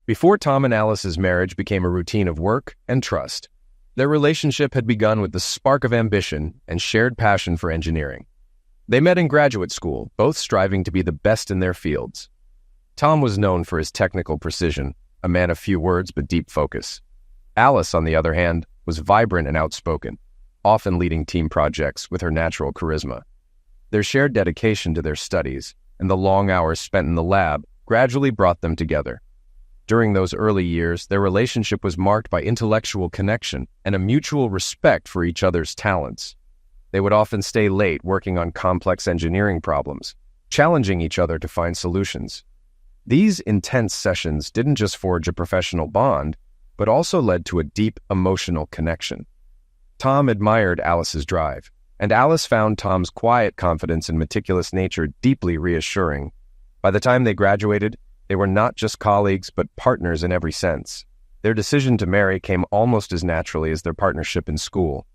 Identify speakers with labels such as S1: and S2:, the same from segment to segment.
S1: Before Tom and Alice's marriage became a routine of work and trust, their relationship had begun with the spark of ambition and shared passion for engineering. They met in graduate school, both striving to be the best in their fields. Tom was known for his technical precision, a man of few words but deep focus. Alice, on the other hand, was vibrant and outspoken, often leading team projects with her natural charisma. Their shared dedication to their studies and the long hours spent in the lab gradually brought them together. During those early years, their relationship was marked by intellectual connection and a mutual respect for each other's talents. They would often stay late working on complex engineering problems, challenging each other to find solutions. These intense sessions didn't just forge a professional bond, but also led to a deep emotional connection. Tom admired Alice's drive, and Alice found Tom's quiet confidence and meticulous nature deeply reassuring. By the time they graduated, they were not just colleagues, but partners in every sense. Their decision to marry came almost as naturally as their partnership in school.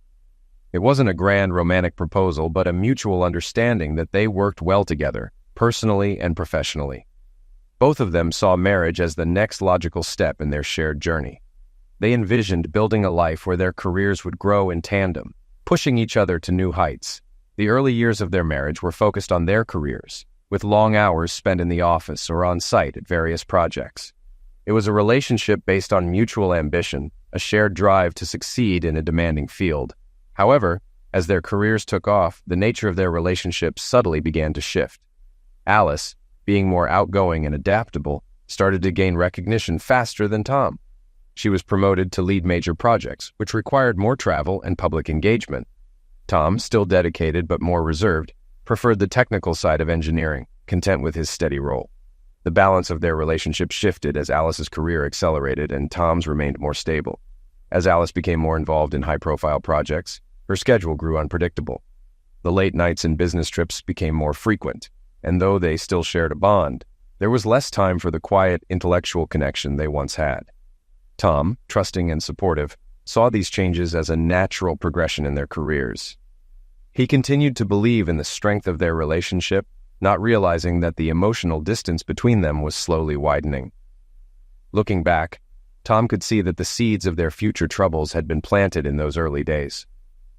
S1: It wasn't a grand romantic proposal, but a mutual understanding that they worked well together, personally and professionally. Both of them saw marriage as the next logical step in their shared journey. They envisioned building a life where their careers would grow in tandem, pushing each other to new heights. The early years of their marriage were focused on their careers, with long hours spent in the office or on site at various projects. It was a relationship based on mutual ambition, a shared drive to succeed in a demanding field. However, as their careers took off, the nature of their relationship subtly began to shift. Alice, being more outgoing and adaptable, started to gain recognition faster than Tom. She was promoted to lead major projects, which required more travel and public engagement. Tom, still dedicated but more reserved, preferred the technical side of engineering, content with his steady role. The balance of their relationship shifted as Alice's career accelerated and Tom's remained more stable. As Alice became more involved in high-profile projects, her schedule grew unpredictable. The late nights and business trips became more frequent, and though they still shared a bond, there was less time for the quiet, intellectual connection they once had. Tom, trusting and supportive, saw these changes as a natural progression in their careers. He continued to believe in the strength of their relationship, not realizing that the emotional distance between them was slowly widening. Looking back, Tom could see that the seeds of their future troubles had been planted in those early days.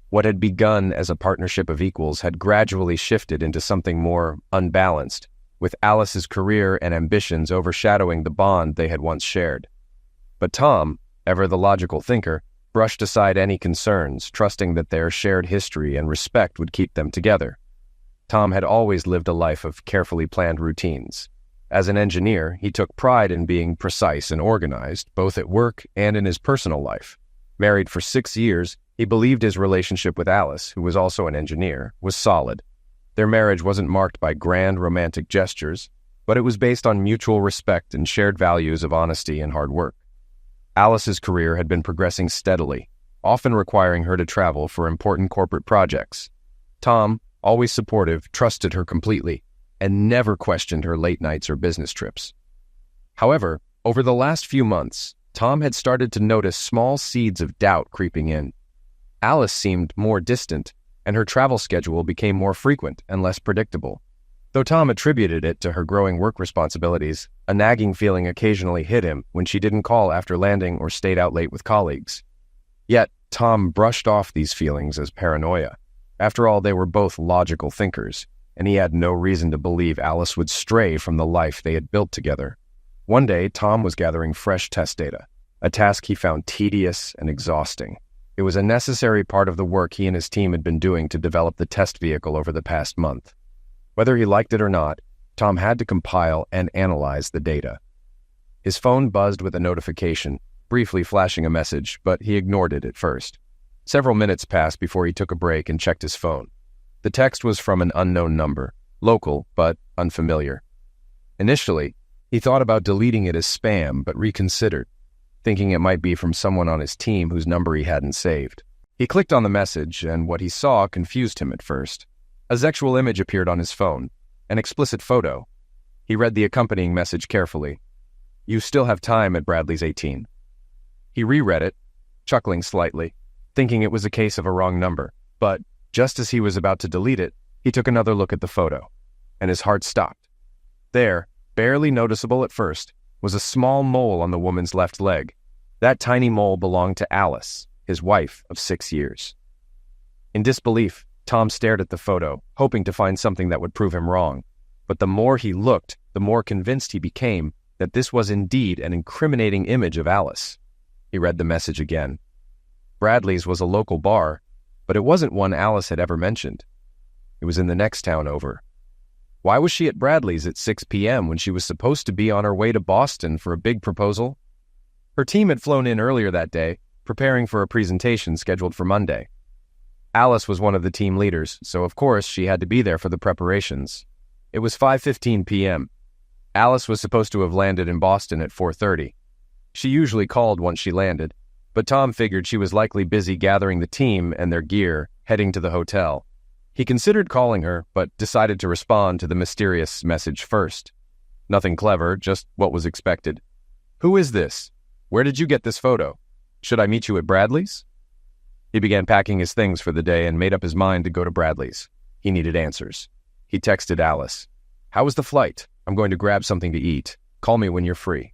S1: What had begun as a partnership of equals had gradually shifted into something more unbalanced, with Alice's career and ambitions overshadowing the bond they had once shared. But Tom, ever the logical thinker, brushed aside any concerns, trusting that their shared history and respect would keep them together. Tom had always lived a life of carefully planned routines. As an engineer, he took pride in being precise and organized, both at work and in his personal life. Married for 6 years, he believed his relationship with Alice, who was also an engineer, was solid. Their marriage wasn't marked by grand romantic gestures, but it was based on mutual respect and shared values of honesty and hard work. Alice's career had been progressing steadily, often requiring her to travel for important corporate projects. Tom, always supportive, trusted her completely, and never questioned her late nights or business trips. However, over the last few months, Tom had started to notice small seeds of doubt creeping in. Alice seemed more distant, and her travel schedule became more frequent and less predictable. Though Tom attributed it to her growing work responsibilities, a nagging feeling occasionally hit him when she didn't call after landing or stayed out late with colleagues. Yet, Tom brushed off these feelings as paranoia. After all, they were both logical thinkers, and he had no reason to believe Alice would stray from the life they had built together. One day, Tom was gathering fresh test data, a task he found tedious and exhausting. It was a necessary part of the work he and his team had been doing to develop the test vehicle over the past month. Whether he liked it or not, Tom had to compile and analyze the data. His phone buzzed with a notification, briefly flashing a message, but he ignored it at first. Several minutes passed before he took a break and checked his phone. The text was from an unknown number, local but unfamiliar. Initially, he thought about deleting it as spam, but reconsidered, thinking it might be from someone on his team whose number he hadn't saved. He clicked on the message, and what he saw confused him at first. A sexual image appeared on his phone, an explicit photo. He read the accompanying message carefully. "You still have time at Bradley's 18. He reread it, chuckling slightly, thinking it was a case of a wrong number. But just as he was about to delete it, he took another look at the photo, and his heart stopped. There, barely noticeable at first, was a small mole on the woman's left leg. That tiny mole belonged to Alice, his wife of 6 years. In disbelief, Tom stared at the photo, hoping to find something that would prove him wrong. But the more he looked, the more convinced he became that this was indeed an incriminating image of Alice. He read the message again. Bradley's was a local bar, but it wasn't one Alice had ever mentioned. It was in the next town over. Why was she at Bradley's at 6 p.m. when she was supposed to be on her way to Boston for a big proposal? Her team had flown in earlier that day, preparing for a presentation scheduled for Monday. Alice was one of the team leaders, so of course she had to be there for the preparations. It was 5:15 p.m. Alice was supposed to have landed in Boston at 4:30. She usually called once she landed, but Tom figured she was likely busy gathering the team and their gear, heading to the hotel. He considered calling her, but decided to respond to the mysterious message first. Nothing clever, just what was expected. "Who is this? Where did you get this photo? Should I meet you at Bradley's?" He began packing his things for the day and made up his mind to go to Bradley's. He needed answers. He texted Alice, "How was the flight? I'm going to grab something to eat. Call me when you're free."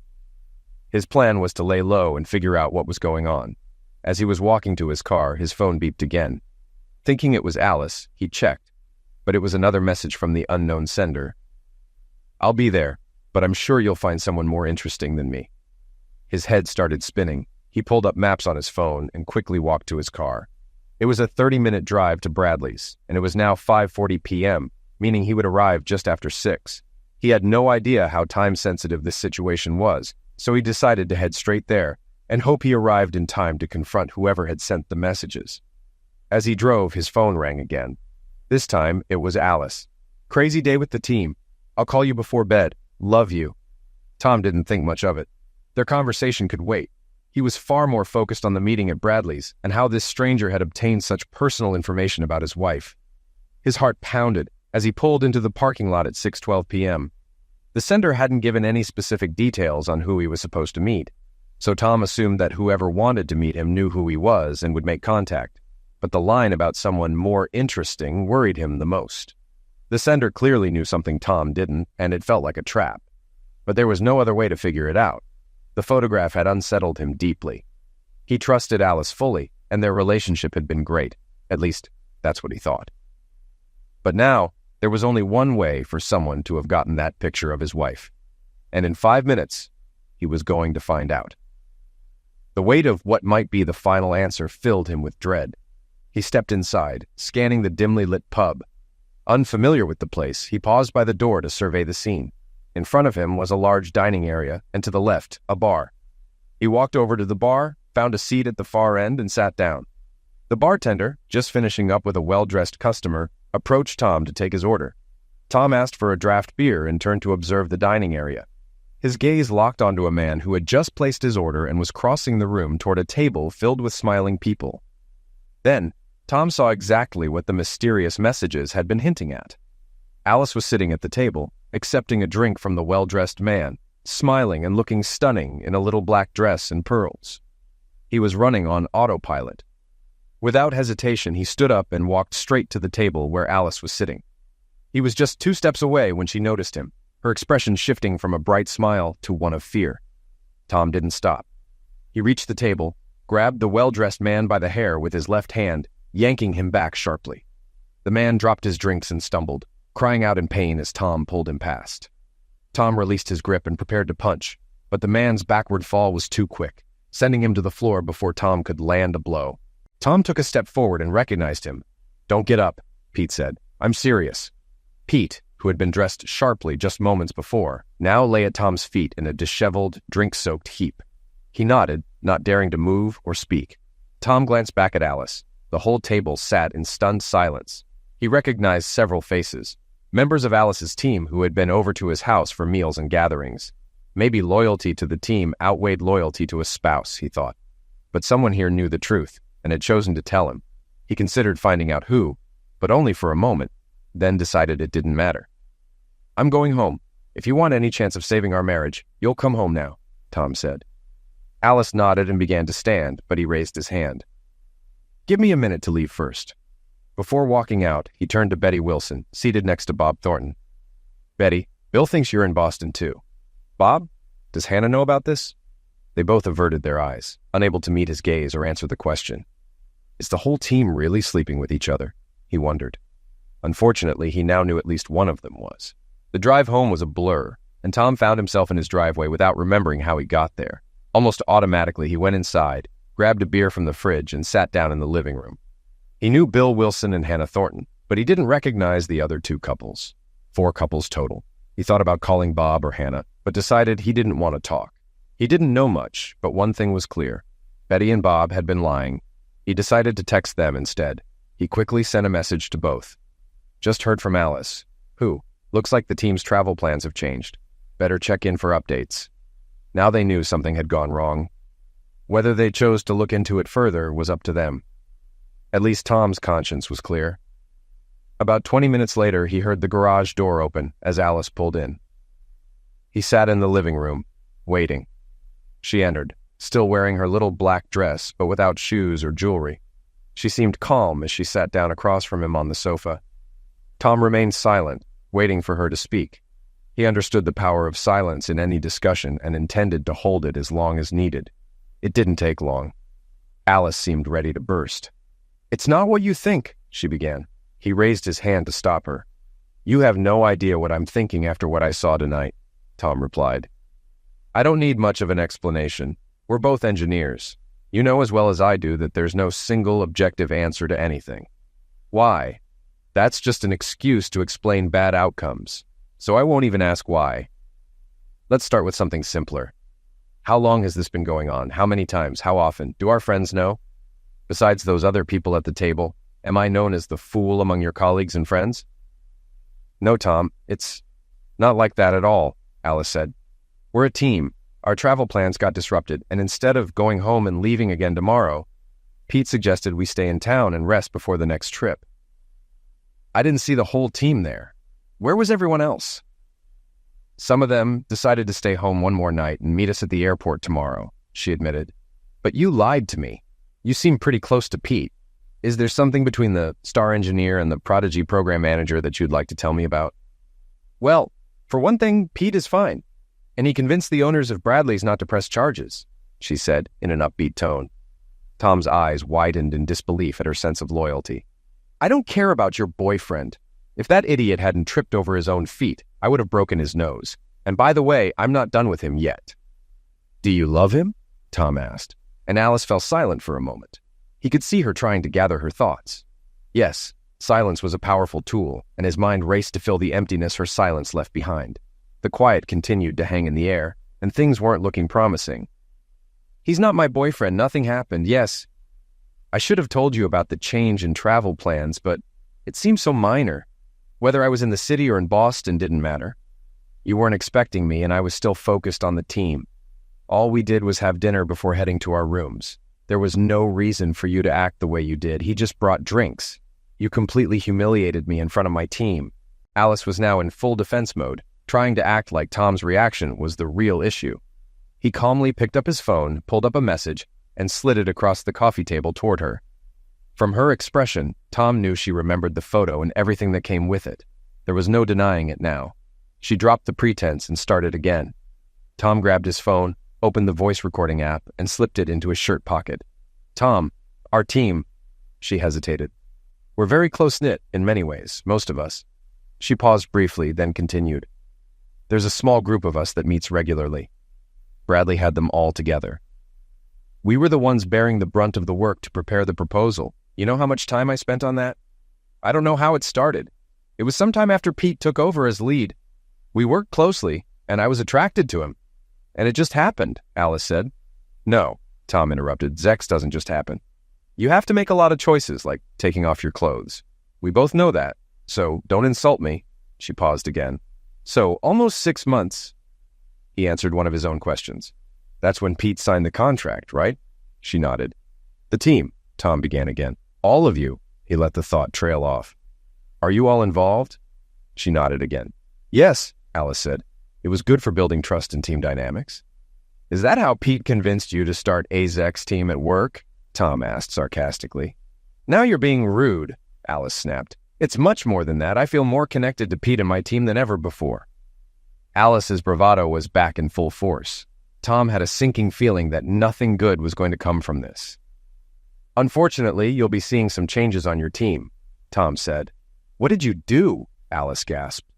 S1: His plan was to lay low and figure out what was going on. As he was walking to his car, his phone beeped again. Thinking it was Alice, he checked, but it was another message from the unknown sender. "I'll be there, but I'm sure you'll find someone more interesting than me." His head started spinning. He pulled up maps on his phone and quickly walked to his car. It was a 30-minute drive to Bradley's, and it was now 5:40 p.m., meaning he would arrive just after 6. He had no idea how time-sensitive this situation was, so he decided to head straight there and hope he arrived in time to confront whoever had sent the messages. As he drove, his phone rang again. This time, it was Alice. "Crazy day with the team. I'll call you before bed. Love you." Tom didn't think much of it. Their conversation could wait. He was far more focused on the meeting at Bradley's and how this stranger had obtained such personal information about his wife. His heart pounded as he pulled into the parking lot at 6:12 p.m. The sender hadn't given any specific details on who he was supposed to meet, so Tom assumed that whoever wanted to meet him knew who he was and would make contact. But the line about someone more interesting worried him the most. The sender clearly knew something Tom didn't, and it felt like a trap. But there was no other way to figure it out. The photograph had unsettled him deeply. He trusted Alice fully, and their relationship had been great. At least, that's what he thought. But now, there was only one way for someone to have gotten that picture of his wife. And in 5 minutes, he was going to find out. The weight of what might be the final answer filled him with dread. He stepped inside, scanning the dimly lit pub. Unfamiliar with the place, he paused by the door to survey the scene. In front of him was a large dining area, and to the left, a bar. He walked over to the bar, found a seat at the far end, and sat down. The bartender, just finishing up with a well-dressed customer, approached Tom to take his order. Tom asked for a draft beer and turned to observe the dining area. His gaze locked onto a man who had just placed his order and was crossing the room toward a table filled with smiling people. Then, Tom saw exactly what the mysterious messages had been hinting at. Alice was sitting at the table, accepting a drink from the well-dressed man, smiling and looking stunning in a little black dress and pearls. He was running on autopilot. Without hesitation, he stood up and walked straight to the table where Alice was sitting. He was just 2 steps away when she noticed him, her expression shifting from a bright smile to one of fear. Tom didn't stop. He reached the table, grabbed the well-dressed man by the hair with his left hand, yanking him back sharply. The man dropped his drinks and stumbled, crying out in pain as Tom pulled him past. Tom released his grip and prepared to punch, but the man's backward fall was too quick, sending him to the floor before Tom could land a blow. Tom took a step forward and recognized him. "Don't get up," Pete said. "I'm serious." Pete, who had been dressed sharply just moments before, now lay at Tom's feet in a disheveled, drink-soaked heap. He nodded, not daring to move or speak. Tom glanced back at Alice. The whole table sat in stunned silence. He recognized several faces, members of Alice's team who had been over to his house for meals and gatherings. Maybe loyalty to the team outweighed loyalty to a spouse, he thought. But someone here knew the truth and had chosen to tell him. He considered finding out who, but only for a moment, then decided it didn't matter. "I'm going home. If you want any chance of saving our marriage, you'll come home now," Tom said. Alice nodded and began to stand, but he raised his hand. "Give me a minute to leave first." Before walking out, he turned to Betty Wilson, seated next to Bob Thornton. "Betty, Bill thinks you're in Boston too." "Bob?" Does Hannah know about this? They both averted their eyes, unable to meet his gaze or answer the question. Is the whole team really sleeping with each other? He wondered. Unfortunately, he now knew at least one of them was. The drive home was a blur, and Tom found himself in his driveway without remembering how he got there. Almost automatically, he went inside, grabbed a beer from the fridge, and sat down in the living room. He knew Bill Wilson and Hannah Thornton, but he didn't recognize the other two couples. 4 couples total. He thought about calling Bob or Hannah, but decided he didn't want to talk. He didn't know much, but one thing was clear. Betty and Bob had been lying. He decided to text them instead. He quickly sent a message to both. Just heard from Alice. Who? Looks like the team's travel plans have changed. Better check in for updates. Now they knew something had gone wrong. Whether they chose to look into it further was up to them. At least Tom's conscience was clear. About 20 minutes later, he heard the garage door open as Alice pulled in. He sat in the living room, waiting. She entered, still wearing her little black dress, but without shoes or jewelry. She seemed calm as she sat down across from him on the sofa. Tom remained silent, waiting for her to speak. He understood the power of silence in any discussion and intended to hold it as long as needed. It didn't take long. Alice seemed ready to burst. "It's not what you think," she began. He raised his hand to stop her. "You have no idea what I'm thinking after what I saw tonight," Tom replied. "I don't need much of an explanation. We're both engineers. You know as well as I do that there's no single objective answer to anything. Why? That's just an excuse to explain bad outcomes. So I won't even ask why. Let's start with something simpler. How long has this been going on? How many times? How often? Do our friends know? Besides those other people at the table, am I known as the fool among your colleagues and friends?" "No, Tom, it's not like that at all," Alice said. "We're a team. Our travel plans got disrupted, and instead of going home and leaving again tomorrow, Pete suggested we stay in town and rest before the next trip. I didn't see the whole team there. Where was everyone else?" "Some of them decided to stay home one more night and meet us at the airport tomorrow," she admitted. "But you lied to me. You seem pretty close to Pete. Is there something between the star engineer and the prodigy program manager that you'd like to tell me about?" "Well, for one thing, Pete is fine, and he convinced the owners of Bradley's not to press charges," she said in an upbeat tone. Tom's eyes widened in disbelief at her sense of loyalty. "I don't care about your boyfriend. If that idiot hadn't tripped over his own feet, I would have broken his nose. And by the way, I'm not done with him yet." "Do you love him?" Tom asked, and Alice fell silent for a moment. He could see her trying to gather her thoughts. Yes, silence was a powerful tool, and his mind raced to fill the emptiness her silence left behind. The quiet continued to hang in the air, and things weren't looking promising. "He's not my boyfriend. Nothing happened. Yes, I should have told you about the change in travel plans, but it seemed so minor. Whether I was in the city or in Boston didn't matter. You weren't expecting me, and I was still focused on the team. All we did was have dinner before heading to our rooms. There was no reason for you to act the way you did. He just brought drinks. You completely humiliated me in front of my team." Alice was now in full defense mode, trying to act like Tom's reaction was the real issue. He calmly picked up his phone, pulled up a message, and slid it across the coffee table toward her. From her expression, Tom knew she remembered the photo and everything that came with it. There was no denying it now. She dropped the pretense and started again. Tom grabbed his phone, opened the voice recording app, and slipped it into his shirt pocket. "Tom, our team," she hesitated. "We're very close-knit in many ways, most of us." She paused briefly, then continued. "There's a small group of us that meets regularly. Bradley had them all together. We were the ones bearing the brunt of the work to prepare the proposal. You know how much time I spent on that? I don't know how it started. It was sometime after Pete took over as lead. We worked closely, and I was attracted to him. And it just happened," Alice said. "No," Tom interrupted. "Sex doesn't just happen. You have to make a lot of choices, like taking off your clothes. We both know that, so don't insult me." She paused again. "So, almost 6 months." He answered one of his own questions. "That's when Pete signed the contract, right?" She nodded. "The team," Tom began again. "All of you," he let the thought trail off. "Are you all involved?" She nodded again. "Yes," Alice said. "It was good for building trust and team dynamics." "Is that how Pete convinced you to start AZEK's team at work?" Tom asked sarcastically. "Now you're being rude," Alice snapped. "It's much more than that. I feel more connected to Pete and my team than ever before." Alice's bravado was back in full force. Tom had a sinking feeling that nothing good was going to come from this. "Unfortunately, you'll be seeing some changes on your team," Tom said. "What did you do?" Alice gasped.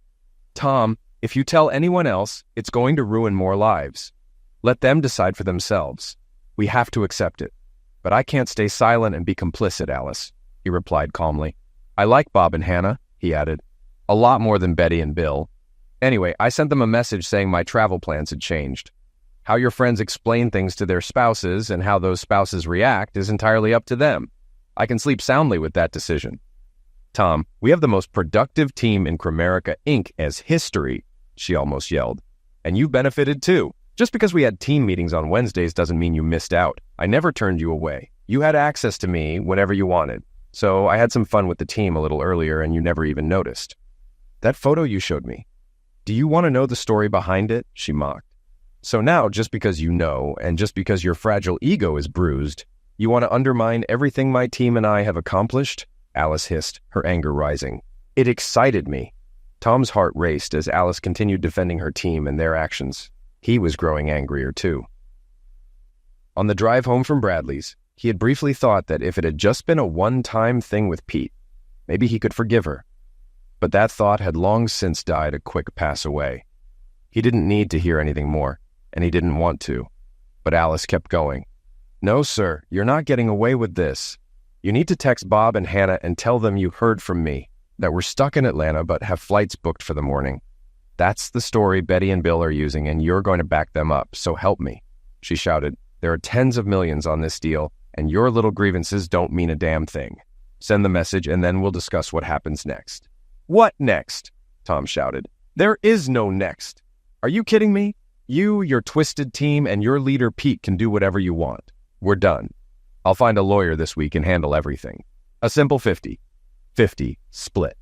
S1: "Tom, if you tell anyone else, it's going to ruin more lives. Let them decide for themselves. We have to accept it. But I can't stay silent and be complicit, Alice," he replied calmly. "I like Bob and Hannah," he added. "A lot more than Betty and Bill. Anyway, I sent them a message saying my travel plans had changed. How your friends explain things to their spouses and how those spouses react is entirely up to them. I can sleep soundly with that decision." "Tom, we have the most productive team in Cramerica Inc. as history," she almost yelled. "And you benefited too. Just because we had team meetings on Wednesdays doesn't mean you missed out. I never turned you away. You had access to me whenever you wanted. So I had some fun with the team a little earlier and you never even noticed. That photo you showed me. Do you want to know the story behind it?" she mocked. "So now, just because you know, and just because your fragile ego is bruised, you want to undermine everything my team and I have accomplished?" Alice hissed, her anger rising. "It excited me." Tom's heart raced as Alice continued defending her team and their actions. He was growing angrier too. On the drive home from Bradley's, he had briefly thought that if it had just been a one-time thing with Pete, maybe he could forgive her. But that thought had long since died a quick pass away. He didn't need to hear anything more, and he didn't want to. But Alice kept going. "No, sir, you're not getting away with this. You need to text Bob and Hannah and tell them you heard from me, that we're stuck in Atlanta but have flights booked for the morning. That's the story Betty and Bill are using, and you're going to back them up, so help me," she shouted. "There are tens of millions on this deal, and your little grievances don't mean a damn thing. Send the message, and then we'll discuss what happens next." "What next?" Tom shouted. "There is no next. Are you kidding me? You, your twisted team, and your leader Pete can do whatever you want. We're done. I'll find a lawyer this week and handle everything. A simple 50-50 split.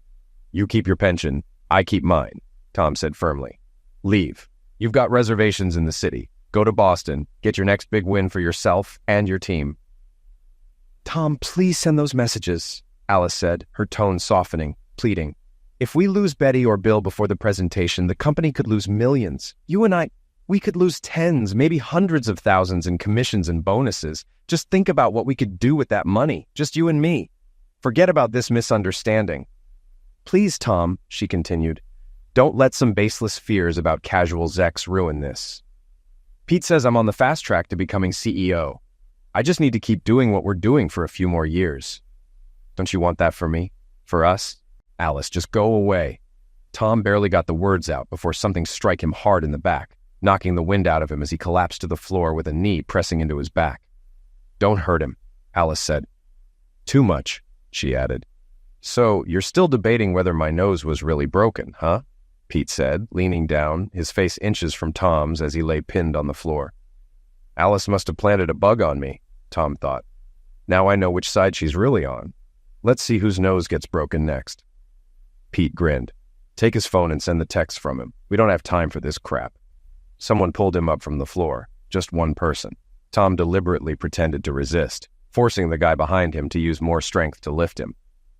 S1: You keep your pension, I keep mine," Tom said firmly. "Leave. You've got reservations in the city. Go to Boston, get your next big win for yourself and your team." "Tom, please send those messages," Alice said, her tone softening, pleading. "If we lose Betty or Bill before the presentation, the company could lose millions. You and I, we could lose tens, maybe hundreds of thousands in commissions and bonuses. Just think about what we could do with that money, just you and me. Forget about this misunderstanding. Please, Tom," she continued, "don't let some baseless fears about casual Zex ruin this. Pete says I'm on the fast track to becoming CEO. I just need to keep doing what we're doing for a few more years. Don't you want that for me? For us? Alice, just go away." Tom barely got the words out before something struck him hard in the back, knocking the wind out of him as he collapsed to the floor with a knee pressing into his back. "Don't hurt him," Alice said. "Too much," she added. "So, you're still debating whether my nose was really broken, huh?" Pete said, leaning down, his face inches from Tom's as he lay pinned on the floor. "Alice must have planted a bug on me," Tom thought. "Now I know which side she's really on. Let's see whose nose gets broken next." Pete grinned. "Take his phone and send the text from him. We don't have time for this crap." Someone pulled him up from the floor. Just one person. Tom deliberately pretended to resist, forcing the guy behind him to use more strength to lift him.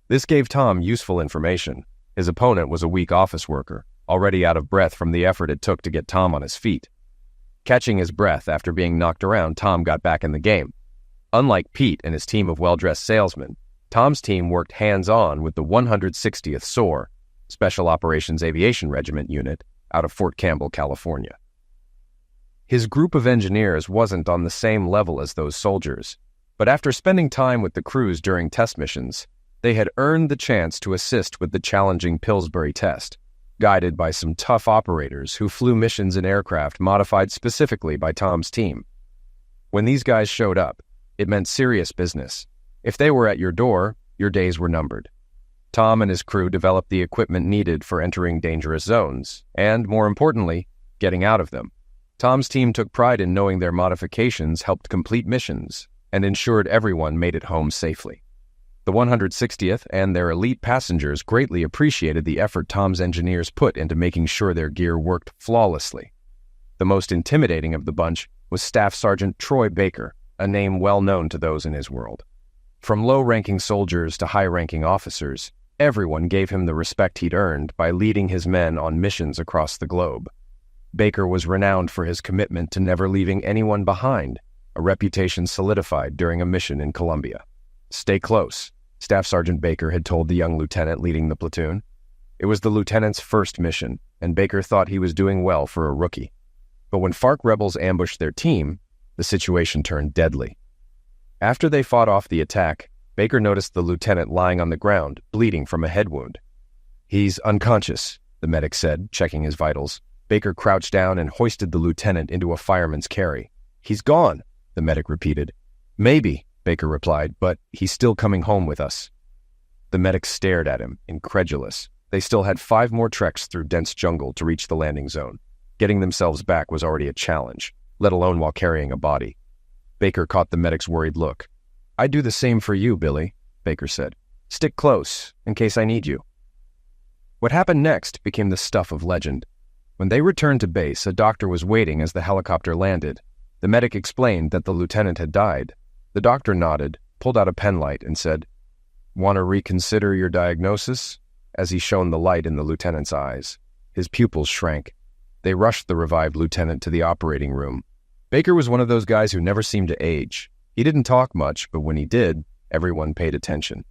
S1: This gave Tom useful information. His opponent was a weak office worker, already out of breath from the effort it took to get Tom on his feet. Catching his breath after being knocked around, Tom got back in the game. Unlike Pete and his team of well-dressed salesmen, Tom's team worked hands-on with the 160th SOAR, Special Operations Aviation Regiment unit, out of Fort Campbell, California. His group of engineers wasn't on the same level as those soldiers, but after spending time with the crews during test missions, they had earned the chance to assist with the challenging Pillsbury test, guided by some tough operators who flew missions in aircraft modified specifically by Tom's team. When these guys showed up, it meant serious business. If they were at your door, your days were numbered. Tom and his crew developed the equipment needed for entering dangerous zones, and, more importantly, getting out of them. Tom's team took pride in knowing their modifications helped complete missions and ensured everyone made it home safely. The 160th and their elite passengers greatly appreciated the effort Tom's engineers put into making sure their gear worked flawlessly. The most intimidating of the bunch was Staff Sergeant Troy Baker, a name well known to those in his world. From low-ranking soldiers to high-ranking officers, everyone gave him the respect he'd earned by leading his men on missions across the globe. Baker was renowned for his commitment to never leaving anyone behind, a reputation solidified during a mission in Colombia. "Stay close," Staff Sergeant Baker had told the young lieutenant leading the platoon. It was the lieutenant's first mission, and Baker thought he was doing well for a rookie. But when FARC rebels ambushed their team, the situation turned deadly. After they fought off the attack, Baker noticed the lieutenant lying on the ground, bleeding from a head wound. "He's unconscious," the medic said, checking his vitals. Baker crouched down and hoisted the lieutenant into a fireman's carry. "He's gone," the medic repeated. "Maybe," Baker replied, "but he's still coming home with us." The medic stared at him, incredulous. They still had 5 more treks through dense jungle to reach the landing zone. Getting themselves back was already a challenge, let alone while carrying a body. Baker caught the medic's worried look. "I'd do the same for you, Billy," Baker said. "Stick close, in case I need you." What happened next became the stuff of legend. When they returned to base, a doctor was waiting as the helicopter landed. The medic explained that the lieutenant had died. The doctor nodded, pulled out a penlight, and said, "Want to reconsider your diagnosis?" As he shone the light in the lieutenant's eyes. His pupils shrank. They rushed the revived lieutenant to the operating room. Baker was one of those guys who never seemed to age. He didn't talk much, but when he did, everyone paid attention.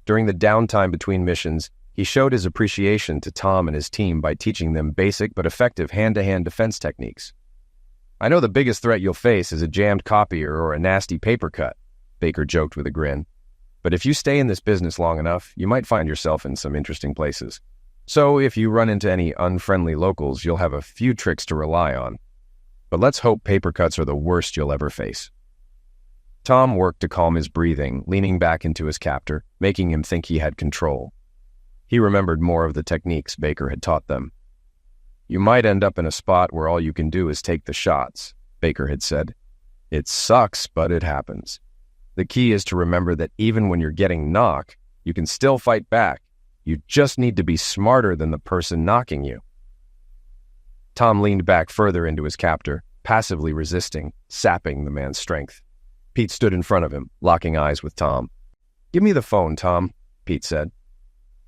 S1: During the downtime between missions, he showed his appreciation to Tom and his team by teaching them basic but effective hand-to-hand defense techniques. "I know the biggest threat you'll face is a jammed copier or a nasty paper cut," Baker joked with a grin. "But if you stay in this business long enough, you might find yourself in some interesting places. So if you run into any unfriendly locals, you'll have a few tricks to rely on. But let's hope paper cuts are the worst you'll ever face." Tom worked to calm his breathing, leaning back into his captor, making him think he had control. He remembered more of the techniques Baker had taught them. "You might end up in a spot where all you can do is take the shots," Baker had said. "It sucks, but it happens. The key is to remember that even when you're getting knocked, you can still fight back. You just need to be smarter than the person knocking you." Tom leaned back further into his captor, passively resisting, sapping the man's strength. Pete stood in front of him, locking eyes with Tom. "Give me the phone, Tom," Pete said.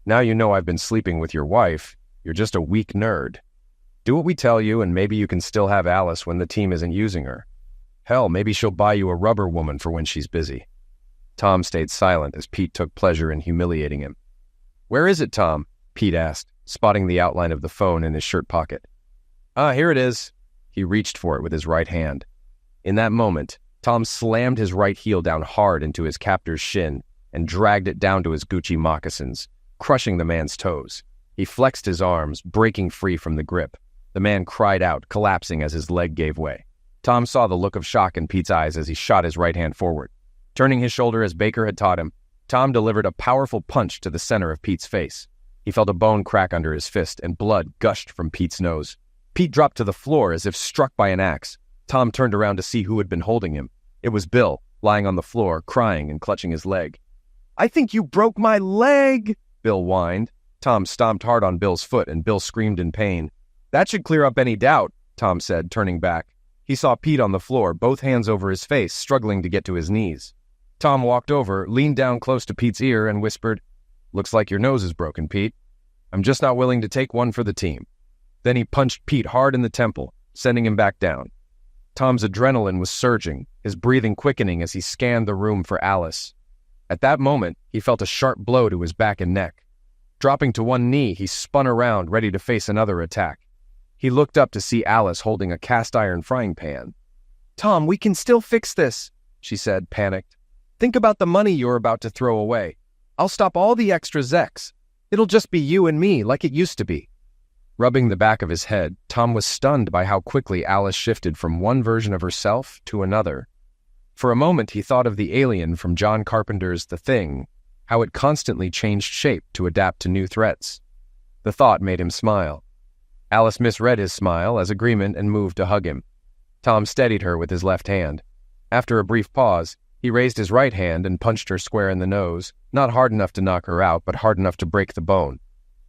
S1: "Now you know I've been sleeping with your wife. You're just a weak nerd. Do what we tell you, and maybe you can still have Alice when the team isn't using her. Hell, maybe she'll buy you a rubber woman for when she's busy." Tom stayed silent as Pete took pleasure in humiliating him. "Where is it, Tom?" Pete asked, spotting the outline of the phone in his shirt pocket. Here it is." He reached for it with his right hand. In that moment, Tom slammed his right heel down hard into his captor's shin and dragged it down to his Gucci moccasins, crushing the man's toes. He flexed his arms, breaking free from the grip. The man cried out, collapsing as his leg gave way. Tom saw the look of shock in Pete's eyes as he shot his right hand forward. Turning his shoulder as Baker had taught him, Tom delivered a powerful punch to the center of Pete's face. He felt a bone crack under his fist, and blood gushed from Pete's nose. Pete dropped to the floor as if struck by an axe. Tom turned around to see who had been holding him. It was Bill, lying on the floor, crying and clutching his leg. "I think you broke my leg," Bill whined. Tom stomped hard on Bill's foot, and Bill screamed in pain. "That should clear up any doubt," Tom said, turning back. He saw Pete on the floor, both hands over his face, struggling to get to his knees. Tom walked over, leaned down close to Pete's ear, and whispered, "Looks like your nose is broken, Pete. I'm just not willing to take one for the team." Then he punched Pete hard in the temple, sending him back down. Tom's adrenaline was surging, his breathing quickening as he scanned the room for Alice. At that moment, he felt a sharp blow to his back and neck. Dropping to one knee, he spun around, ready to face another attack. He looked up to see Alice holding a cast-iron frying pan. "Tom, we can still fix this," she said, panicked. "Think about the money you're about to throw away. I'll stop all the extra Zex. It'll just be you and me, like it used to be." Rubbing the back of his head, Tom was stunned by how quickly Alice shifted from one version of herself to another. For a moment, he thought of the alien from John Carpenter's The Thing, how it constantly changed shape to adapt to new threats. The thought made him smile. Alice misread his smile as agreement and moved to hug him. Tom steadied her with his left hand. After a brief pause, he raised his right hand and punched her square in the nose, not hard enough to knock her out, but hard enough to break the bone.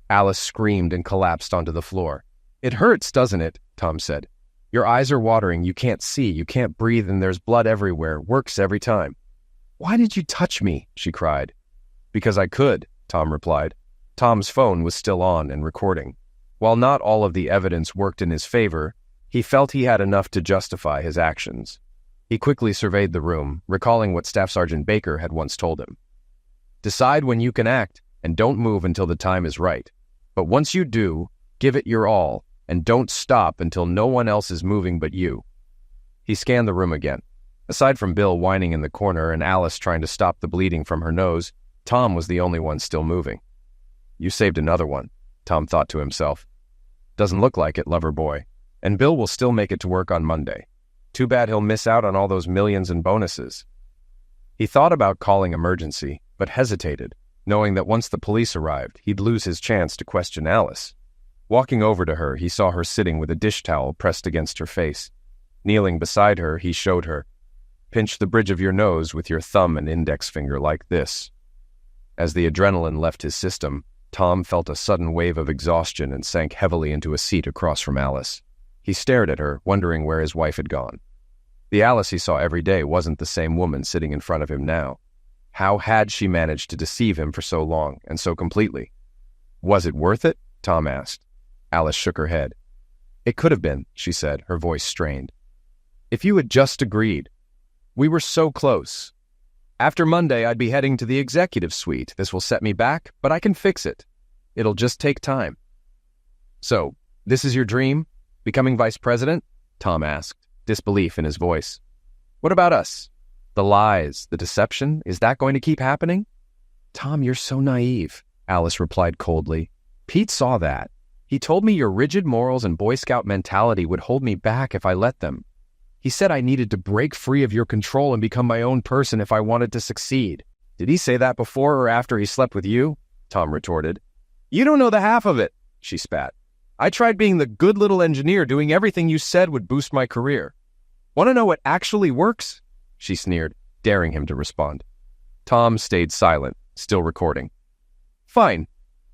S1: Alice screamed and collapsed onto the floor. "It hurts, doesn't it?" Tom said. "Your eyes are watering, you can't see, you can't breathe, and there's blood everywhere. Works every time." "Why did you touch me?" she cried. "Because I could," Tom replied. Tom's phone was still on and recording. While not all of the evidence worked in his favor, He felt he had enough to justify his actions. He quickly surveyed the room, recalling what Staff Sergeant Baker had once told him. Decide when you can act, and don't move until the time is right. But once you do, give it your all, and don't stop until no one else is moving but you. He scanned the room again. Aside from Bill whining in the corner and Alice trying to stop the bleeding from her nose, Tom was the only one still moving. You saved another one, Tom thought to himself. Doesn't look like it, lover boy. And Bill will still make it to work on Monday. Too bad he'll miss out on all those millions in bonuses. He thought about calling emergency, but hesitated, knowing that once the police arrived, he'd lose his chance to question Alice. Walking over to her, he saw her sitting with a dish towel pressed against her face. Kneeling beside her, he showed her. Pinch the bridge of your nose with your thumb and index finger like this. As the adrenaline left his system, Tom felt a sudden wave of exhaustion and sank heavily into a seat across from Alice. He stared at her, wondering where his wife had gone. The Alice he saw every day wasn't the same woman sitting in front of him now. How had she managed to deceive him for so long and so completely? Was it worth it? Tom asked. Alice shook her head. It could have been, she said, her voice strained. If you had just agreed. We were so close. After Monday, I'd be heading to the executive suite. This will set me back, but I can fix it. It'll just take time. So, this is your dream? Becoming vice president? Tom asked, disbelief in his voice. What about us? The lies, the deception, is that going to keep happening? Tom, you're so naive, Alice replied coldly. Pete saw that. He told me your rigid morals and Boy Scout mentality would hold me back if I let them. He said I needed to break free of your control and become my own person if I wanted to succeed. Did he say that before or after he slept with you? Tom retorted. You don't know the half of it, she spat. I tried being the good little engineer doing everything you said would boost my career. Want to know what actually works? She sneered, daring him to respond. Tom stayed silent, still recording. Fine,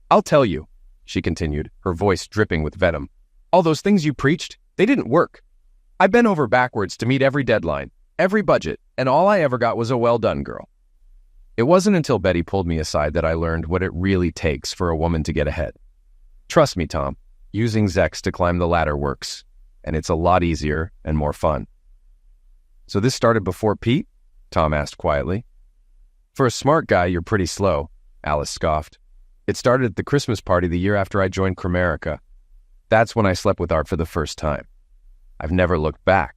S1: I'll tell you, she continued, her voice dripping with venom. All those things you preached, they didn't work. I bent over backwards to meet every deadline, every budget, and all I ever got was a well done, girl. It wasn't until Betty pulled me aside that I learned what it really takes for a woman to get ahead. Trust me, Tom, using Zex to climb the ladder works, and it's a lot easier and more fun. So this started before Pete? Tom asked quietly. For a smart guy, you're pretty slow, Alice scoffed. It started at the Christmas party the year after I joined Cramerica. That's when I slept with Art for the first time. I've never looked back.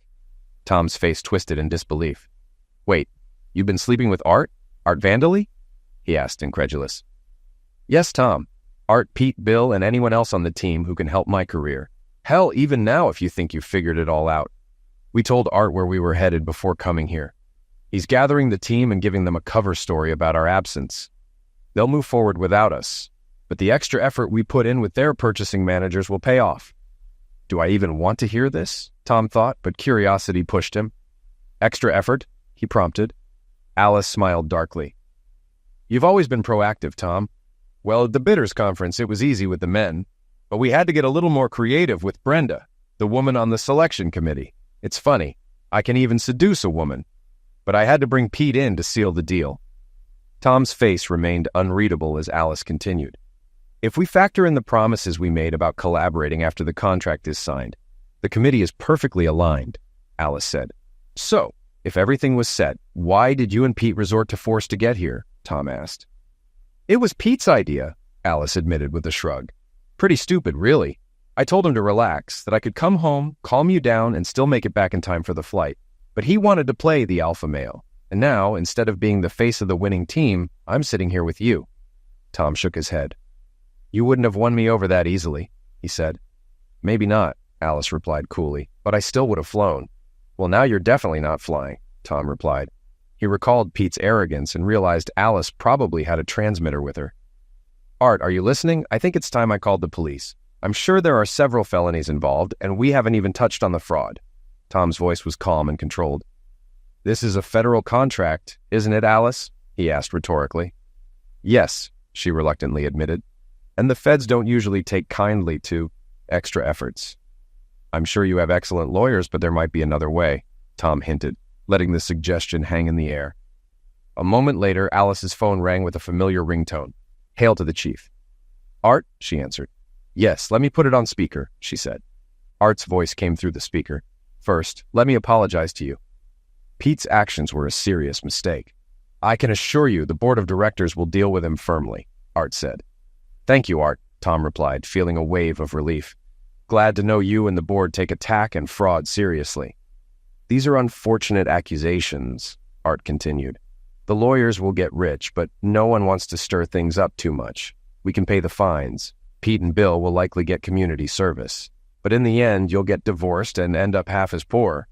S1: Tom's face twisted in disbelief. Wait, you've been sleeping with Art? Art Vanderlei? He asked, incredulous. Yes, Tom. Art, Pete, Bill, and anyone else on the team who can help my career. Hell, even now if you think you've figured it all out. We told Art where we were headed before coming here. He's gathering the team and giving them a cover story about our absence. They'll move forward without us, but the extra effort we put in with their purchasing managers will pay off. Do I even want to hear this? Tom thought, but curiosity pushed him. Extra effort? He prompted. Alice smiled darkly. You've always been proactive, Tom. Well, at the bidders conference, it was easy with the men, but we had to get a little more creative with Brenda, the woman on the selection committee. It's funny, I can even seduce a woman, but I had to bring Pete in to seal the deal. Tom's face remained unreadable as Alice continued. If we factor in the promises we made about collaborating after the contract is signed, the committee is perfectly aligned, Alice said. So, if everything was set, why did you and Pete resort to force to get here? Tom asked. It was Pete's idea, Alice admitted with a shrug. Pretty stupid, really. I told him to relax, that I could come home, calm you down, and still make it back in time for the flight. But he wanted to play the alpha male. And now, instead of being the face of the winning team, I'm sitting here with you. Tom shook his head. You wouldn't have won me over that easily, he said. Maybe not, Alice replied coolly, but I still would have flown. Well, now you're definitely not flying, Tom replied. He recalled Pete's arrogance and realized Alice probably had a transmitter with her. Art, are you listening? I think it's time I called the police. I'm sure there are several felonies involved, and we haven't even touched on the fraud. Tom's voice was calm and controlled. This is a federal contract, isn't it, Alice? He asked rhetorically. Yes, she reluctantly admitted. And the feds don't usually take kindly to extra efforts. I'm sure you have excellent lawyers, but there might be another way, Tom hinted, letting the suggestion hang in the air. A moment later, Alice's phone rang with a familiar ringtone. Hail to the chief. Art, she answered. Yes, let me put it on speaker, she said. Art's voice came through the speaker. "First, let me apologize to you. Pete's actions were a serious mistake. I can assure you the board of directors will deal with him firmly," Art said. "Thank you, Art," Tom replied, feeling a wave of relief. "Glad to know you and the board take attack and fraud seriously." "These are unfortunate accusations," Art continued. "The lawyers will get rich, but no one wants to stir things up too much. We can pay the fines. Pete and Bill will likely get community service. But in the end, you'll get divorced and end up half as poor."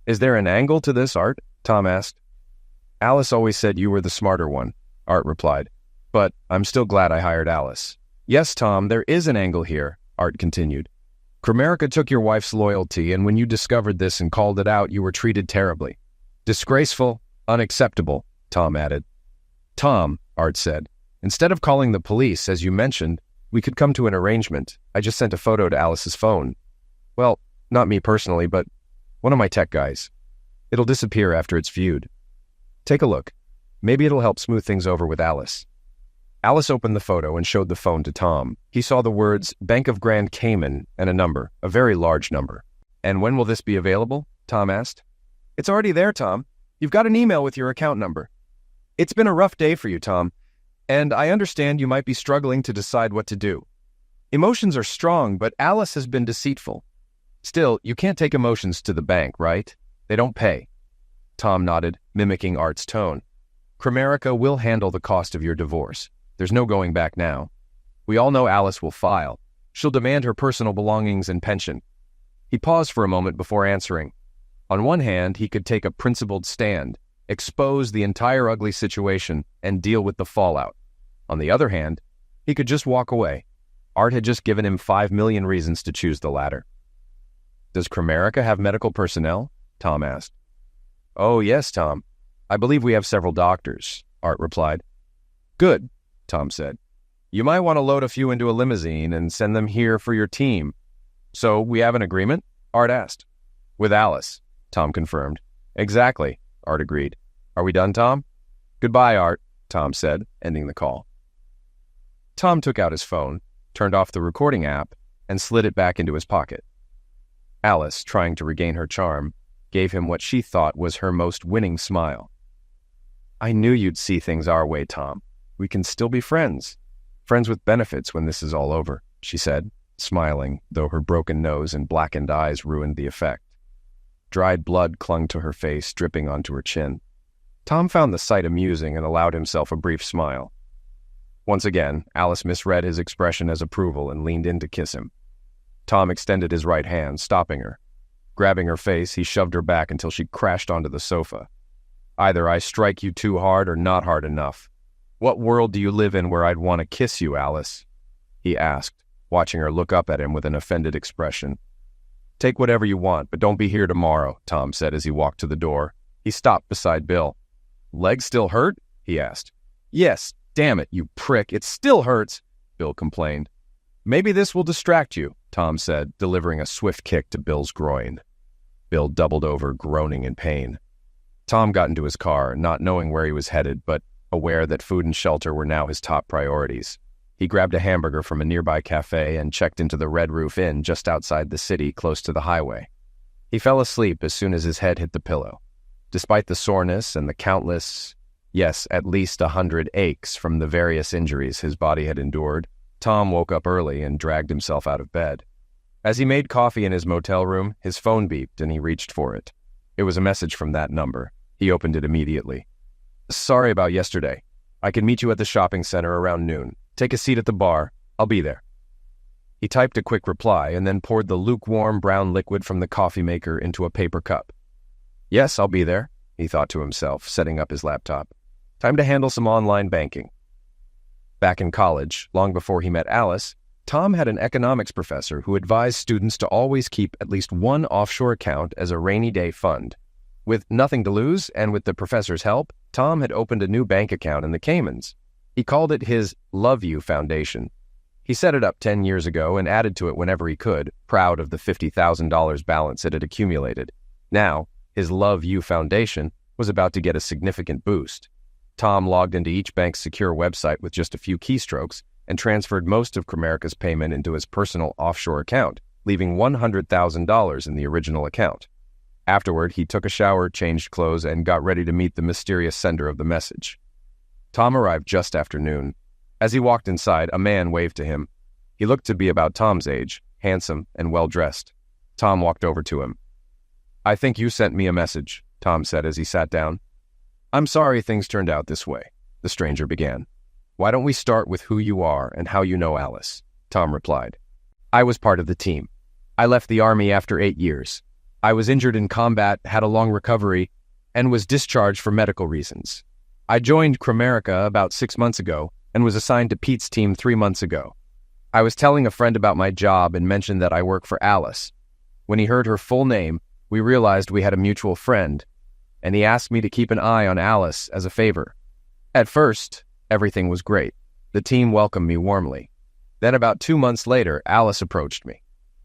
S1: "Is there an angle to this, Art?" Tom asked. "Alice always said you were the smarter one," Art replied. "But I'm still glad I hired Alice." "Yes, Tom, there is an angle here," Art continued. "Kramerica took your wife's loyalty, and when you discovered this and called it out, you were treated terribly. Disgraceful, unacceptable," Tom added. "Tom," Art said, "instead of calling the police, as you mentioned, we could come to an arrangement. I just sent a photo to Alice's phone. Well, not me personally, but one of my tech guys. It'll disappear after it's viewed. Take a look. Maybe it'll help smooth things over with Alice." Alice opened the photo and showed the phone to Tom. He saw the words Bank of Grand Cayman and a number, a very large number. "And when will this be available?" Tom asked. "It's already there, Tom. You've got an email with your account number." "It's been a rough day for you, Tom, and I understand you might be struggling to decide what to do. Emotions are strong, but Alice has been deceitful. Still, you can't take emotions to the bank, right? They don't pay." Tom nodded, mimicking Art's tone. "Kramerica will handle the cost of your divorce. There's no going back now. We all know Alice will file. She'll demand her personal belongings and pension." He paused for a moment before answering. On one hand, he could take a principled stand, expose the entire ugly situation, and deal with the fallout. On the other hand, he could just walk away. Art had just given him 5 million reasons to choose the latter. "Does Kramerica have medical personnel?" Tom asked. "Oh, yes, Tom. I believe we have several doctors," Art replied. "Good," Tom said. "You might want to load a few into a limousine and send them here for your team." "So we have an agreement?" Art asked. "With Alice," Tom confirmed. "Exactly," Art agreed. "Are we done, Tom?" "Goodbye, Art," Tom said, ending the call. Tom took out his phone, turned off the recording app, and slid it back into his pocket. Alice, trying to regain her charm, gave him what she thought was her most winning smile. "I knew you'd see things our way, Tom. We can still be friends. Friends with benefits when this is all over," she said, smiling, though her broken nose and blackened eyes ruined the effect. Dried blood clung to her face, dripping onto her chin. Tom found the sight amusing and allowed himself a brief smile. Once again, Alice misread his expression as approval and leaned in to kiss him. Tom extended his right hand, stopping her. Grabbing her face, he shoved her back until she crashed onto the sofa. "Either I strike you too hard or not hard enough. What world do you live in where I'd want to kiss you, Alice?" he asked, watching her look up at him with an offended expression. "Take whatever you want, but don't be here tomorrow," Tom said as he walked to the door. He stopped beside Bill. "Legs still hurt?" he asked. "Yes, damn it, you prick, it still hurts," Bill complained. "Maybe this will distract you," Tom said, delivering a swift kick to Bill's groin. Bill doubled over, groaning in pain. Tom got into his car, not knowing where he was headed, but aware that food and shelter were now his top priorities. He grabbed a hamburger from a nearby cafe and checked into the Red Roof Inn just outside the city, close to the highway. He fell asleep as soon as his head hit the pillow. Despite the soreness and the countless, yes, at least 100 aches from the various injuries his body had endured, Tom woke up early and dragged himself out of bed. As he made coffee in his motel room, his phone beeped and he reached for it. It was a message from that number. He opened it immediately. "Sorry about yesterday. I can meet you at the shopping center around noon. Take a seat at the bar. I'll be there." He typed a quick reply and then poured the lukewarm brown liquid from the coffee maker into a paper cup. "Yes, I'll be there," he thought to himself, setting up his laptop. "Time to handle some online banking." Back in college, long before he met Alice, Tom had an economics professor who advised students to always keep at least one offshore account as a rainy day fund. With nothing to lose, and with the professor's help, Tom had opened a new bank account in the Caymans. He called it his Love You Foundation. He set it up 10 years ago and added to it whenever he could, proud of the $50,000 balance it had accumulated. Now, his Love You Foundation was about to get a significant boost. Tom logged into each bank's secure website with just a few keystrokes and transferred most of Kramerica's payment into his personal offshore account, leaving $100,000 in the original account. Afterward, he took a shower, changed clothes, and got ready to meet the mysterious sender of the message. Tom arrived just after noon. As he walked inside, a man waved to him. He looked to be about Tom's age, handsome and well-dressed. Tom walked over to him. "I think you sent me a message," Tom said as he sat down. "I'm sorry things turned out this way," the stranger began. "Why don't we start with who you are and how you know Alice?" Tom replied. "I was part of the team. I left the Army after 8 years. I was injured in combat, had a long recovery, and was discharged for medical reasons. I joined Cramerica about 6 months ago and was assigned to Pete's team 3 months ago. I was telling a friend about my job and mentioned that I work for Alice. When he heard her full name, we realized we had a mutual friend, and he asked me to keep an eye on Alice as a favor. At first, everything was great. The team welcomed me warmly. Then about 2 months later, Alice approached me.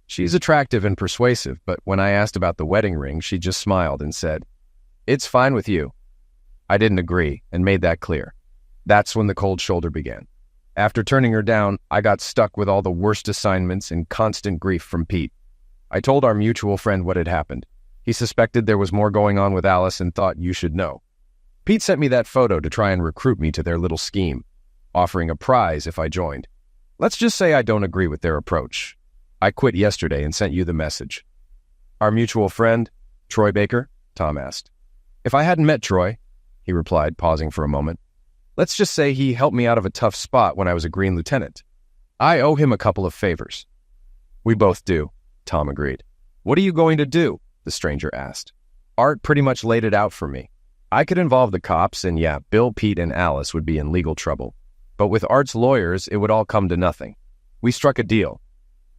S1: She's attractive and persuasive, but when I asked about the wedding ring, she just smiled and said, 'It's fine with you.' I didn't agree and made that clear. That's when the cold shoulder began. After turning her down, I got stuck with all the worst assignments and constant grief from Pete. I told our mutual friend what had happened. He suspected there was more going on with Alice and thought you should know. Pete sent me that photo to try and recruit me to their little scheme, offering a prize if I joined. Let's just say I don't agree with their approach. I quit yesterday and sent you the message." "Our mutual friend, Troy Baker?" Tom asked. "If I hadn't met Troy," he replied, pausing for a moment, "let's just say he helped me out of a tough spot when I was a Green Lieutenant. I owe him a couple of favors." "We both do," Tom agreed. "What are you going to do?" the stranger asked. "Art pretty much laid it out for me. I could involve the cops, and yeah, Bill, Pete, and Alice would be in legal trouble. But with Art's lawyers, it would all come to nothing. We struck a deal.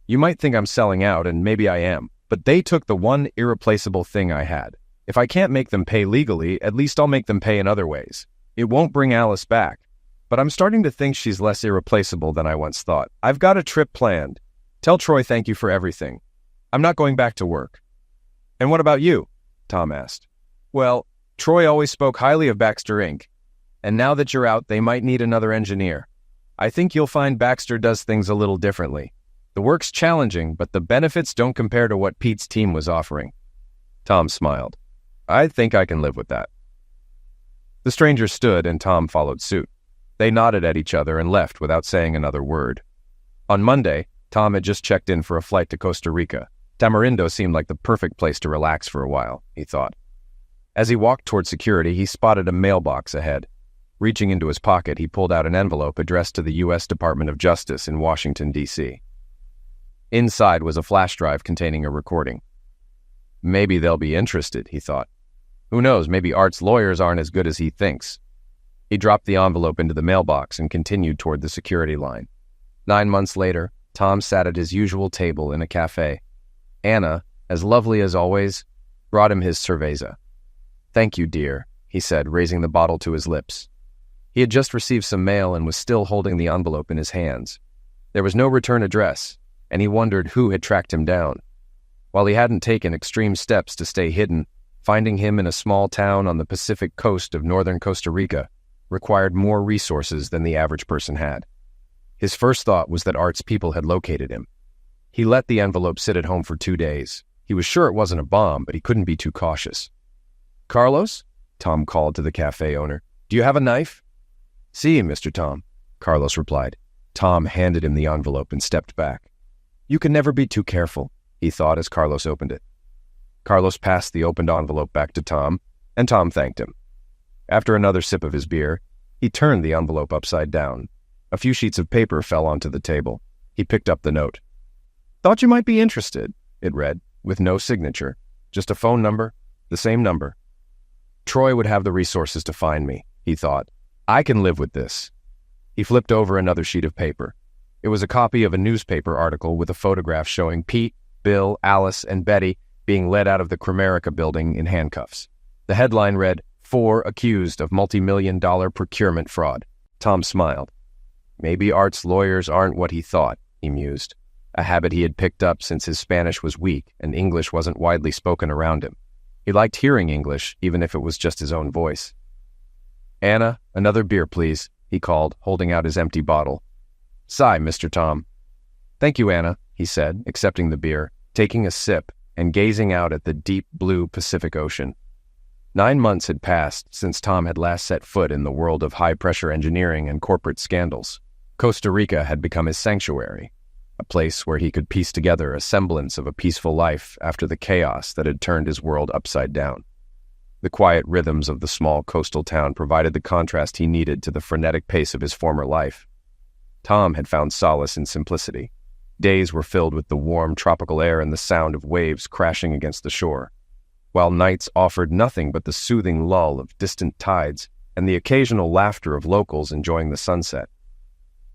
S1: You might think I'm selling out, and maybe I am, but they took the one irreplaceable thing I had. If I can't make them pay legally, at least I'll make them pay in other ways. It won't bring Alice back, but I'm starting to think she's less irreplaceable than I once thought. I've got a trip planned. Tell Troy thank you for everything. I'm not going back to work." "And what about you?" Tom asked. "Well, Troy always spoke highly of Baxter Inc., and now that you're out, they might need another engineer. I think you'll find Baxter does things a little differently. The work's challenging, but the benefits don't compare to what Pete's team was offering." Tom smiled. "I think I can live with that." The stranger stood, and Tom followed suit. They nodded at each other and left without saying another word. On Monday, Tom had just checked in for a flight to Costa Rica. Tamarindo seemed like the perfect place to relax for a while, he thought. As he walked toward security, he spotted a mailbox ahead. Reaching into his pocket, he pulled out an envelope addressed to the U.S. Department of Justice in Washington, D.C. Inside was a flash drive containing a recording. Maybe they'll be interested, he thought. Who knows, maybe Art's lawyers aren't as good as he thinks. He dropped the envelope into the mailbox and continued toward the security line. 9 months later, Tom sat at his usual table in a cafe. Anna, as lovely as always, brought him his cerveza. "Thank you, dear," he said, raising the bottle to his lips. He had just received some mail and was still holding the envelope in his hands. There was no return address, and he wondered who had tracked him down. While he hadn't taken extreme steps to stay hidden, finding him in a small town on the Pacific coast of northern Costa Rica required more resources than the average person had. His first thought was that Art's people had located him. He let the envelope sit at home for 2 days. He was sure it wasn't a bomb, but he couldn't be too cautious. "Carlos?" Tom called to the cafe owner. "Do you have a knife?" "Si, Mr. Tom," Carlos replied. Tom handed him the envelope and stepped back. You can never be too careful, he thought as Carlos opened it. Carlos passed the opened envelope back to Tom, and Tom thanked him. After another sip of his beer, he turned the envelope upside down. A few sheets of paper fell onto the table. He picked up the note. "Thought you might be interested," it read, with no signature, just a phone number, the same number. Troy would have the resources to find me, he thought. I can live with this. He flipped over another sheet of paper. It was a copy of a newspaper article with a photograph showing Pete, Bill, Alice, and Betty being led out of the Cramerica building in handcuffs. The headline read, 4 accused of multi-million-dollar procurement fraud. Tom smiled. Maybe Art's lawyers aren't what he thought, he mused, a habit he had picked up since his Spanish was weak and English wasn't widely spoken around him. He liked hearing English, even if it was just his own voice. "Anna, another beer, please," he called, holding out his empty bottle. "Sigh, Mr. Tom." "Thank you, Anna," he said, accepting the beer, taking a sip, and gazing out at the deep blue Pacific Ocean. 9 months had passed since Tom had last set foot in the world of high-pressure engineering and corporate scandals. Costa Rica had become his sanctuary, a place where he could piece together a semblance of a peaceful life after the chaos that had turned his world upside down. The quiet rhythms of the small coastal town provided the contrast he needed to the frenetic pace of his former life. Tom had found solace in simplicity. Days were filled with the warm tropical air and the sound of waves crashing against the shore, while nights offered nothing but the soothing lull of distant tides and the occasional laughter of locals enjoying the sunset.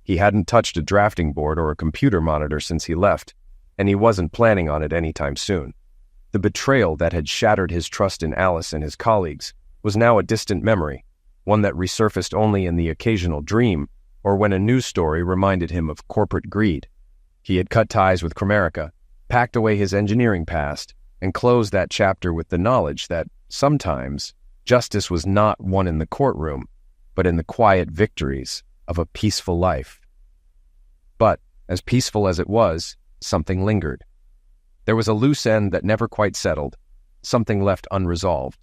S1: He hadn't touched a drafting board or a computer monitor since he left, and he wasn't planning on it anytime soon. The betrayal that had shattered his trust in Alice and his colleagues was now a distant memory, one that resurfaced only in the occasional dream or when a news story reminded him of corporate greed. He had cut ties with Cromerica, packed away his engineering past, and closed that chapter with the knowledge that, sometimes, justice was not won in the courtroom, but in the quiet victories of a peaceful life. But, as peaceful as it was, something lingered. There was a loose end that never quite settled, something left unresolved.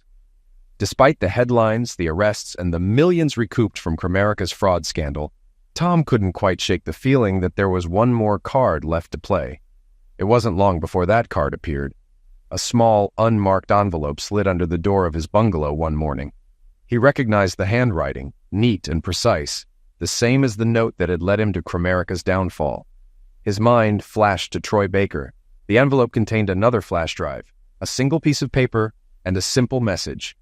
S1: Despite the headlines, the arrests, and the millions recouped from Cromerica's fraud scandal, Tom couldn't quite shake the feeling that there was one more card left to play. It wasn't long before that card appeared. A small, unmarked envelope slid under the door of his bungalow one morning. He recognized the handwriting, neat and precise, the same as the note that had led him to Cromerica's downfall. His mind flashed to Troy Baker. The envelope contained another flash drive, a single piece of paper, and a simple message.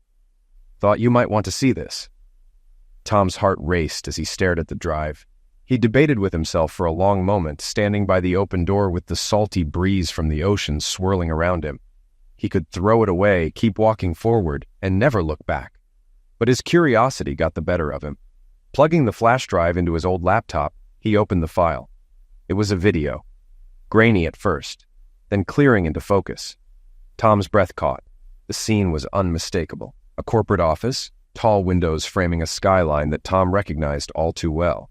S1: "Thought you might want to see this." Tom's heart raced as he stared at the drive. He debated with himself for a long moment, standing by the open door with the salty breeze from the ocean swirling around him. He could throw it away, keep walking forward, and never look back. But his curiosity got the better of him. Plugging the flash drive into his old laptop, he opened the file. It was a video, grainy at first, then clearing into focus. Tom's breath caught. The scene was unmistakable. A corporate office, tall windows framing a skyline that Tom recognized all too well.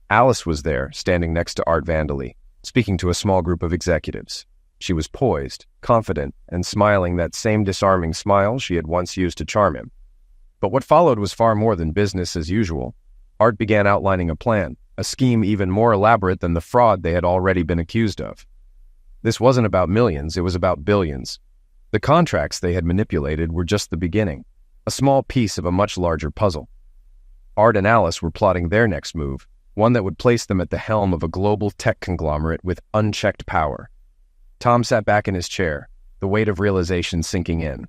S1: Alice was there, standing next to Art Vanderlee, speaking to a small group of executives. She was poised, confident, and smiling that same disarming smile she had once used to charm him. But what followed was far more than business as usual. Art began outlining a plan, a scheme even more elaborate than the fraud they had already been accused of. This wasn't about millions, it was about billions. The contracts they had manipulated were just the beginning, a small piece of a much larger puzzle. Art and Alice were plotting their next move, one that would place them at the helm of a global tech conglomerate with unchecked power. Tom sat back in his chair, the weight of realization sinking in.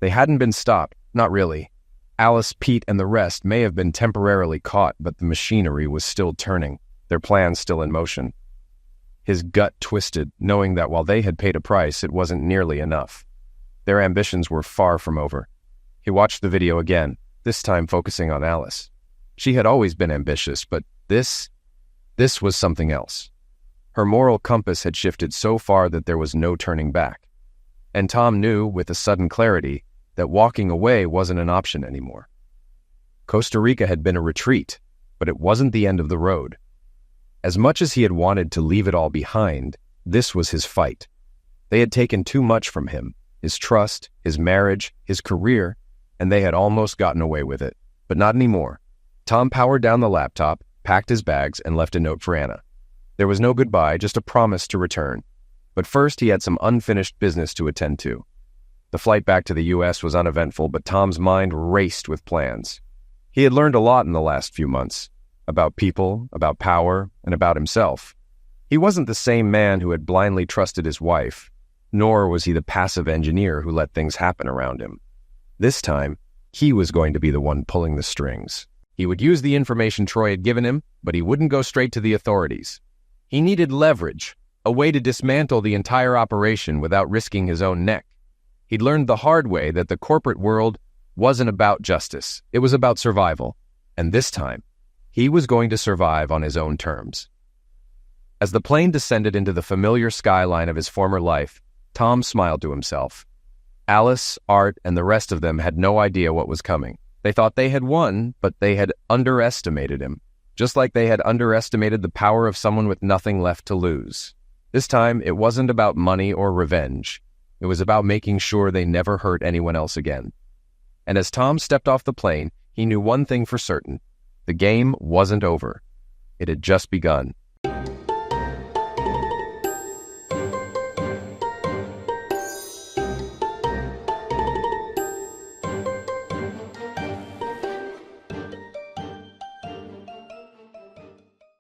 S1: They hadn't been stopped, not really. Alice, Pete, and the rest may have been temporarily caught, but the machinery was still turning, their plans still in motion. His gut twisted, knowing that while they had paid a price, it wasn't nearly enough. Their ambitions were far from over. He watched the video again, this time focusing on Alice. She had always been ambitious, but this was something else. Her moral compass had shifted so far that there was no turning back. And Tom knew, with a sudden clarity, that walking away wasn't an option anymore. Costa Rica had been a retreat, but it wasn't the end of the road. As much as he had wanted to leave it all behind, this was his fight. They had taken too much from him, his trust, his marriage, his career, and they had almost gotten away with it. But not anymore. Tom powered down the laptop, packed his bags, and left a note for Anna. There was no goodbye, just a promise to return. But first he had some unfinished business to attend to. The flight back to the U.S. was uneventful, but Tom's mind raced with plans. He had learned a lot in the last few months, about people, about power, and about himself. He wasn't the same man who had blindly trusted his wife, nor was he the passive engineer who let things happen around him. This time, he was going to be the one pulling the strings. He would use the information Troy had given him, but he wouldn't go straight to the authorities. He needed leverage, a way to dismantle the entire operation without risking his own neck. He'd learned the hard way that the corporate world wasn't about justice, it was about survival. And this time, he was going to survive on his own terms. As the plane descended into the familiar skyline of his former life, Tom smiled to himself. Alice, Art, and the rest of them had no idea what was coming. They thought they had won, but they had underestimated him. just like they had underestimated the power of someone with nothing left to lose. This time, it wasn't about money or revenge. It was about making sure they never hurt anyone else again. And as Tom stepped off the plane, he knew one thing for certain. The game wasn't over. It had just begun.